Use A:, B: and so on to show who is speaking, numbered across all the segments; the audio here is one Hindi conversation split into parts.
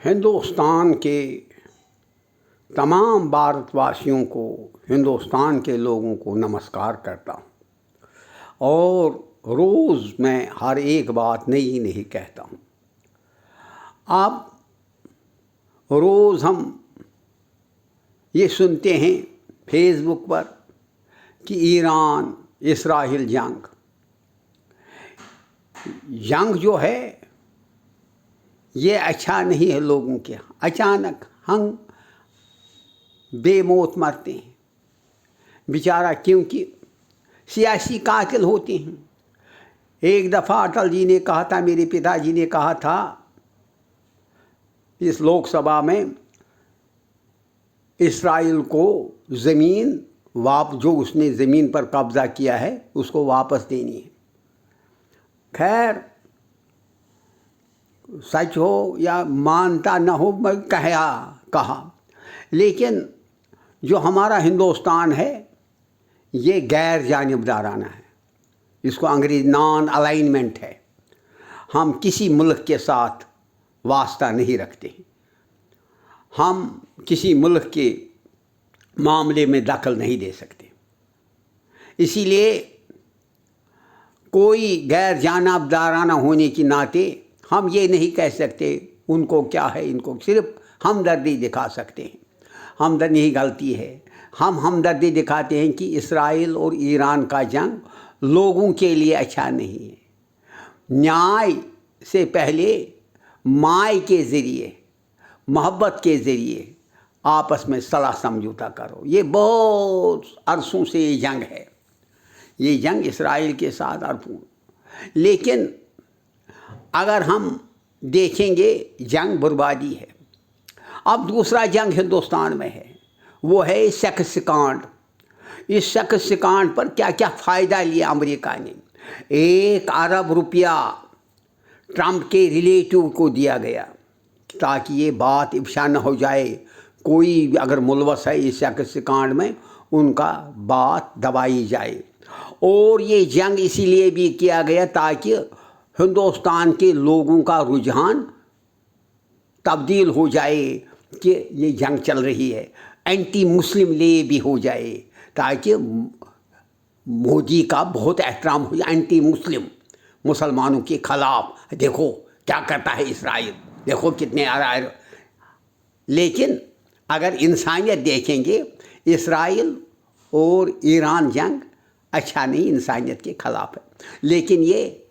A: हिंदुस्तान के तमाम भारतवासियों को, हिंदुस्तान के लोगों को नमस्कार करता हूँ। और रोज़ मैं हर एक बात नई नहीं कहता हूँ। अब रोज़ हम ये सुनते हैं फेसबुक पर कि ईरान इसराइल जंग जो है ये अच्छा नहीं है लोगों के। अचानक हम बेमौत मरते हैं बेचारा, क्योंकि सियासी कातिल होते हैं। एक दफ़ा अटल जी ने कहा था, मेरे पिताजी ने कहा था इस लोकसभा में, इसराइल को ज़मीन जो उसने ज़मीन पर कब्ज़ा किया है उसको वापस देनी है। खैर सच हो या मानता न हो, मैं कहा, लेकिन जो हमारा हिंदुस्तान है ये गैर जानिबदाराना है। इसको अंग्रेज़ी नॉन अलाइनमेंट है। हम किसी मुल्क के साथ वास्ता नहीं रखते। हम किसी मुल्क के मामले में दखल नहीं दे सकते। इसीलिए कोई गैर जानिबदाराना होने के नाते हम ये नहीं कह सकते उनको क्या है, इनको सिर्फ हमदर्दी दिखा सकते हैं। हमदर्दी ही गलती है। हम हमदर्दी दिखाते हैं कि इसराइल और ईरान का जंग लोगों के लिए अच्छा नहीं है। न्याय से पहले माय के ज़रिए, मोहब्बत के ज़रिए आपस में सलाह समझौता करो। ये बहुत अरसों से ये जंग है, ये जंग इसराइल के साथ अरसों। लेकिन अगर हम देखेंगे जंग बर्बादी है। अब दूसरा जंग हिंदुस्तान में है, वो है शख्स कांड। इस शख्स कांड पर क्या क्या फ़ायदा लिया अमेरिका ने। 1 अरब रुपया ट्रंप के रिलेटिव को दिया गया ताकि ये बात इफ्शा न हो जाए। कोई अगर मुलवस है इस शख्स कांड में, उनका बात दबाई जाए। और ये जंग इसीलिए भी किया गया ताकि हिंदुस्तान के लोगों का रुझान तब्दील हो जाए कि ये जंग चल रही है, एंटी मुस्लिम ले भी हो जाए, ताकि मोदी का बहुत एहतराम हो जाए। एंटी मुस्लिम, मुसलमानों के ख़िलाफ़ देखो क्या करता है इसराइल, देखो कितने आ रहा है। लेकिन अगर इंसानियत देखेंगे, इसराइल और ईरान जंग अच्छा नहीं, इंसानियत के ख़िलाफ़ है। लेकिन ये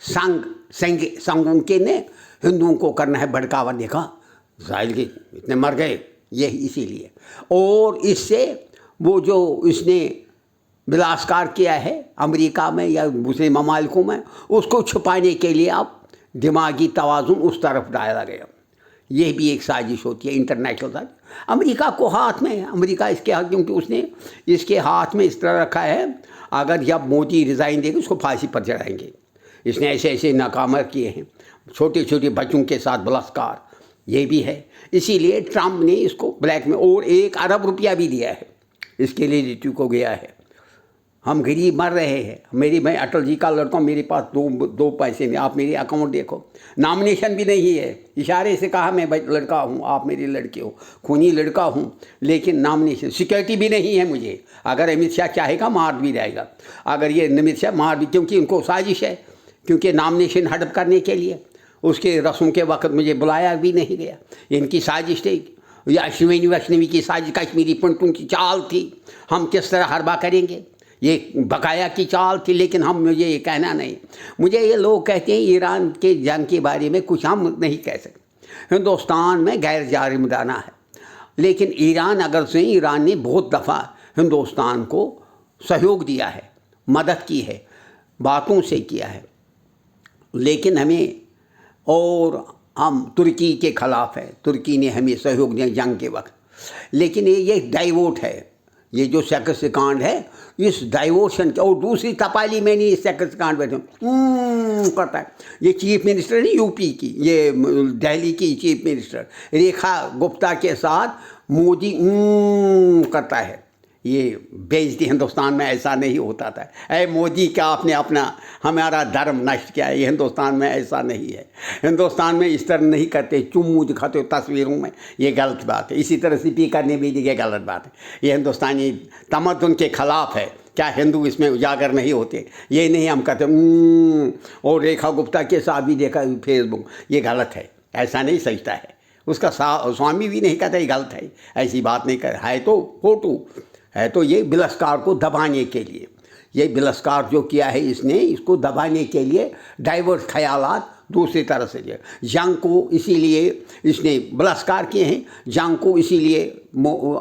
A: संघों के ने हिंदुओं को करना है भड़कावा। देखा इसराइल के इतने मर गए, ये इसीलिए। और इससे वो जो इसने बलात्कार किया है अमेरिका में या दूसरे ममालिकों में, उसको छुपाने के लिए अब दिमागी तवाज़ुन उस तरफ डाला गया। ये भी एक साजिश होती है, इंटरनेशनल साजिश। अमेरिका को हाथ में है, अमेरिका इसके हाथ, क्योंकि उसने इसके हाथ में इस तरह रखा है, अगर जब मोदी रिज़ाइन देगा उसको फांसी पर चढ़ाएंगे। इसने ऐसे ऐसे नाकाम किए हैं, छोटे छोटे बच्चों के साथ बलात्कार, ये भी है। इसीलिए ट्रंप ने इसको ब्लैक में और 1 अरब रुपया भी दिया है, इसके लिए रिलेटिव को गया है। हम गरीब मर रहे हैं। मैं अटल जी का लड़का हूँ, मेरे पास दो पैसे नहीं। आप मेरे अकाउंट देखो, नॉमिनेशन भी नहीं है। इशारे से कहा मैं लड़का हूँ, आप मेरे लड़के हो, खूनी लड़का हूँ, लेकिन नॉमिनेशन सिक्योरिटी भी नहीं है मुझे। अगर अमित शाह चाहेगा मार भी जाएगा, अगर ये अमित शाह मार भी, क्योंकि उनको साजिश है, क्योंकि नॉमिनेशन हड़प करने के लिए उसके रस्म के वक्त मुझे बुलाया भी नहीं गया। इनकी साजिश थी, या अश्विनी वैष्णवी की साजिश, कश्मीरी पंटों की चाल थी। हम किस तरह हरबा करेंगे, ये बकाया की चाल थी। लेकिन मुझे ये कहना नहीं। मुझे ये लोग कहते हैं ईरान के जंग के बारे में कुछ हम नहीं कह सकते। हिंदुस्तान में गैर जानिबदाराना है, लेकिन ईरान ने बहुत दफ़ा हिंदुस्तान को सहयोग दिया है, मदद की है, बातों से किया है। लेकिन हम तुर्की के ख़िलाफ़ है। तुर्की ने हमें सहयोग दिया जंग के वक्त। लेकिन ये डाइवोर्ट है, ये जो शख्स कांड है, इस डाइवोर्शन के। और दूसरी तपाली में नहीं, इस शख्स कांड बैठे करता है। ये चीफ मिनिस्टर नहीं यूपी की, ये दिल्ली की चीफ मिनिस्टर रेखा गुप्ता के साथ मोदी करता है। ये बेइज्जती हिंदुस्तान में ऐसा नहीं होता था। ऐ मोदी, क्या आपने अपना हमारा धर्म नष्ट किया है? ये हिंदुस्तान में ऐसा नहीं है। हिंदुस्तान में इस तरह नहीं करते, चुम्मू दिखाते हो तस्वीरों में, ये गलत बात है। इसी तरह सीटी करने भी ये गलत बात है। ये हिंदुस्तानी तमद्दुन के ख़िलाफ़ है। क्या हिंदू इसमें उजागर नहीं होते? ये नहीं हम कहते और रेखा गुप्ता के साथ भी देखा फेसबुक, ये गलत है, ऐसा नहीं सजता है। उसका स्वामी भी नहीं कहता ये गलत है, ऐसी बात नहीं कर है। तो फोटो है, तो ये बिलस्कार को दबाने के लिए, ये बिलस्कार जो किया है इसने, इसको दबाने के लिए डाइवर्स ख्यालात दूसरी तरह से दिए। जंग को इसीलिए इसने बलात्कार किए हैं। जंग को इसीलिए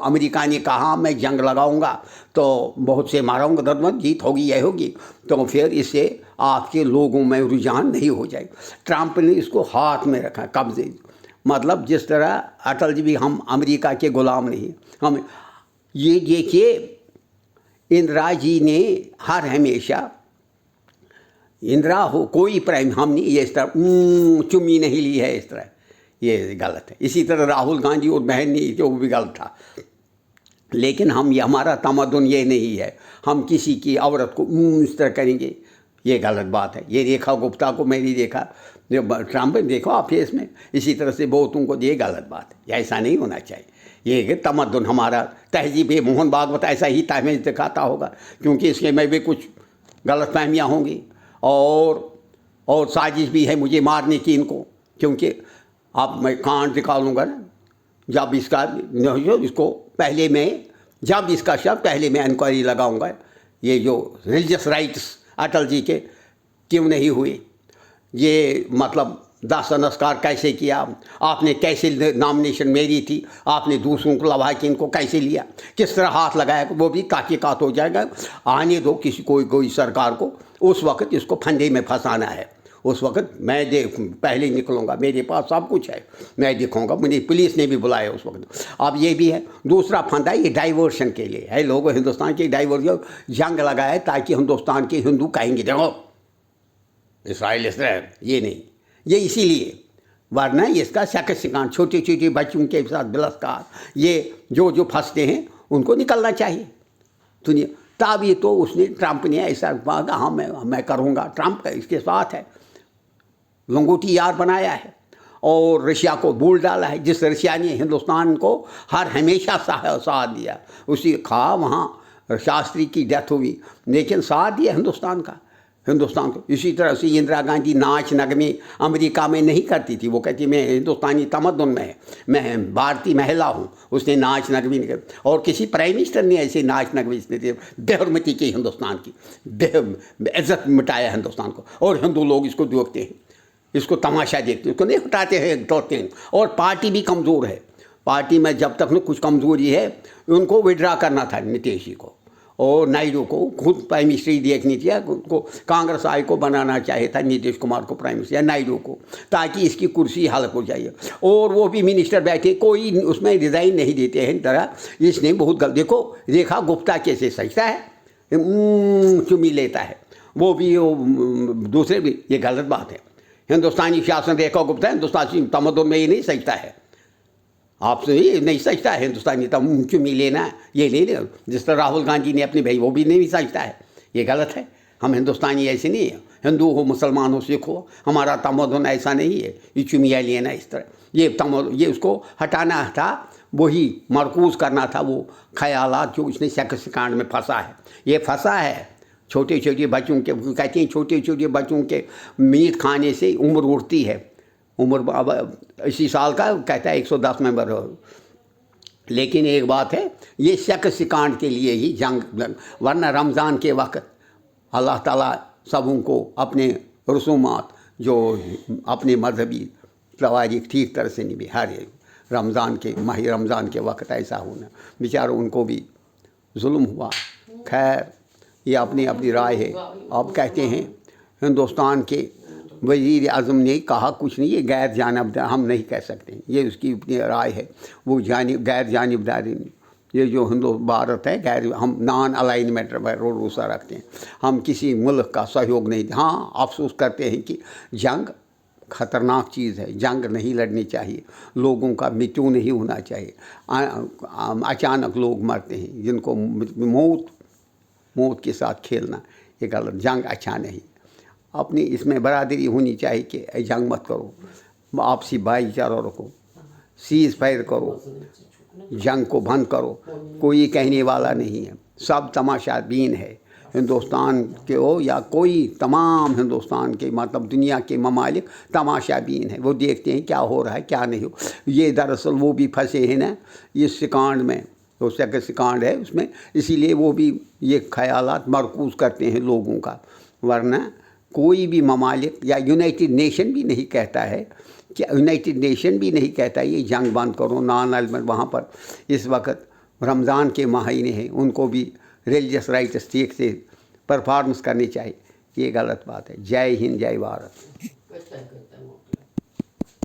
A: अमेरिका ने कहा मैं जंग लगाऊंगा तो बहुत से मारूंगा, दर्द जीत होगी, यह होगी, तो फिर इससे आपके लोगों में रुझान नहीं हो जाएगा। ट्रंप ने इसको हाथ में रखा, कब्जे, मतलब जिस तरह अटल जी भी हम अमेरिका के गुलाम नहीं, हम ये देखिए इंदिरा जी ने हर हमेशा, इंदिरा हो कोई प्राइम, हमने ये इस तरह चुम्मी नहीं ली है, इस तरह ये गलत है। इसी तरह राहुल गांधी और बहन ने, जो भी गलत था। लेकिन हम ये, हमारा तमद्दुन ये नहीं है हम किसी की औरत को इस तरह करेंगे, ये गलत बात है। ये रेखा गुप्ता को मैंने देखा, ट्रंप देखो आप फेस में, इसी तरह से बहुतों को, ये गलत बात है, ऐसा नहीं होना चाहिए। ये तमद्दुन हमारा तहजीब है। मोहन भागवत ऐसा ही तहमीज़ दिखाता होगा, क्योंकि इसके में भी कुछ गलत फहमियाँ होंगी और साजिश भी है मुझे मारने की इनको, क्योंकि अब मैं कांड निकालूंगा ना, जब इसका इसको पहले मैं, जब इसका शब्द पहले मैं इंक्वायरी लगाऊंगा, ये जो रिलीजियस राइट्स अटल जी के क्यों नहीं हुए, ये मतलब दाह संस्कार कैसे किया आपने, कैसे नॉमिनेशन मेरी थी, आपने दूसरों को लगा कि इनको कैसे लिया, किस तरह हाथ लगाया, वो भी कात हो जाएगा। आने दो किसी कोई सरकार को, उस वक्त इसको फंदे में फंसाना है। उस वक्त मैं पहले निकलूँगा, मेरे पास सब कुछ है, मैं दिखाऊंगा। मुझे पुलिस ने भी बुलाया उस वक्त। अब ये भी है दूसरा फंदा, ये डाइवर्शन के लिए है। लोगों हिंदुस्तान के डाइवर्जन जंग लगाए ताकि हिंदुस्तान के हिंदू कहेंगे देखो इसराइल इस तरह, ये नहीं, ये इसीलिए, वरना इसका शक शिकान, छोटे छोटे बच्चों के साथ बलात्कार, ये जो फंसते हैं उनको निकलना चाहिए। सुनिए, तब ये तो उसने, ट्रंप ने ऐसा कहा, हाँ मैं करूँगा। ट्रंप इसके साथ है, लंगोटी यार बनाया है और रशिया को भूल डाला है। जिस रशिया ने हिंदुस्तान को हर हमेशा साथ दिया, उसी खा वहाँ शास्त्री की डेथ हुई, लेकिन साथ दिया हिंदुस्तान को। इसी तरह से इंदिरा गांधी नाच नगमे अमेरिका में नहीं करती थी, वो कहती मैं हिंदुस्तानी तमद्दुन में है, मैं भारतीय महिला हूँ, उसने नाच नगमे नहीं कर। और किसी प्राइम मिनिस्टर ने ऐसे नाच नगमे इसने बेहरमती की, हिंदुस्तान की इज्जत मिटाया हिंदुस्तान को। और हिंदू लोग इसको देखते हैं, इसको तमाशा देखते हैं, इसको नहीं हटाते हैं, तोड़ते हैं। और पार्टी भी कमज़ोर है, पार्टी में जब तक कुछ कमज़ोरी है, उनको विड्रा करना था नीतीश जी को और नायडू को, खुद प्राइम मिनिस्टर देखनी थी, उनको कांग्रेस आई को बनाना चाहे था, नीतीश कुमार को प्राइम मिनिस्टर या नायडू को, ताकि इसकी कुर्सी हल्क हो जाए। और वो भी मिनिस्टर बैठे, कोई उसमें रिजाइन नहीं देते हैं तरह। इसने बहुत गलत, देखो रेखा गुप्ता कैसे सजता है, चुम्मी लेता है, वो भी दूसरे भी, ये गलत बात है। हिंदुस्तानी शासन रेखा गुप्ता हिंदुस्तानी तमद्दुन में ये नहीं सजता है, आपसे ये नहीं सजता है हिंदुस्तानी तब चुम्मी लेना, ये ले ले। जिस तरह राहुल गांधी ने अपने भाई, वो भी नहीं सजता है, ये गलत है। हम हिंदुस्तानी ऐसे नहीं है, हिंदू हो, मुसलमान हो, सिख हो, हमारा तमद्दुन ऐसा नहीं है ये चुम्मिया लेना इस तरह। ये उसको हटाना था, वही मरकूज़ करना था, वो ख्यालात जो इसने सेक्स कांड में फंसा है। ये फंसा है छोटे छोटे बच्चों के, कहते हैं छोटे छोटे बच्चों के मीट खाने से उम्र उड़ती है, उम्र अब इसी साल का कहता है 110 मेंबर हो। लेकिन एक बात है, ये शक शिकांड के लिए ही जंग, वरना रमज़ान के वक्त अल्लाह ताला सबों को अपने रसूमात जो अपने मजहबी तवारीख ठीक तरह से निभे। हर एक रमज़ान के माह रमज़ान के वक्त ऐसा होना, बेचारों उनको भी जुल्म हुआ। खैर ये अपनी अपनी राय है। अब कहते हैं हिंदुस्तान के वज़ीर आज़म ने कहा कुछ नहीं, ये गैर जानिबदार, हम नहीं कह सकते, ये उसकी अपनी राय है। वो गैर जानिबदारी, ये जो हिंदू भारत है गैर, हम नॉन अलाइनमेंट भरोसा रखते हैं, हम किसी मुल्क का सहयोग नहीं। हाँ, अफसोस करते हैं कि जंग ख़तरनाक चीज़ है। जंग नहीं लड़नी चाहिए, लोगों का मृत्यु नहीं होना चाहिए। अचानक लोग मरते हैं, जिनको मौत के साथ खेलना ये गलत। जंग अच्छा नहीं। अपनी इसमें बरादरी होनी चाहिए कि जंग मत करो, आपसी भाईचारा रखो, सीज़ फायर करो, जंग को बंद करो। कोई कहने वाला नहीं है, सब तमाशाबीन है। हिंदुस्तान के हो या कोई, तमाम हिंदुस्तान के मतलब दुनिया के ममालिक तमाशाबीन है। वो देखते हैं क्या हो रहा है क्या नहीं हो। ये दरअसल वो भी फंसे हैं ना इस सिकांड में, तो सिकांड है उसमें, इसीलिए वो भी ये ख्यालात मरकूज़ करते हैं लोगों का। वरना कोई भी ममालिक या यूनाइटेड नेशन भी नहीं कहता है, कि यूनाइटेड नेशन भी नहीं कहता ये जंग बंद करो। नॉन एलिमेंट वहाँ पर इस वक्त रमज़ान के महीने हैं, उनको भी रिलीजियस राइट्स ठीक से परफॉर्मेंस करनी चाहिए। ये गलत बात है। जय हिंद, जय भारत।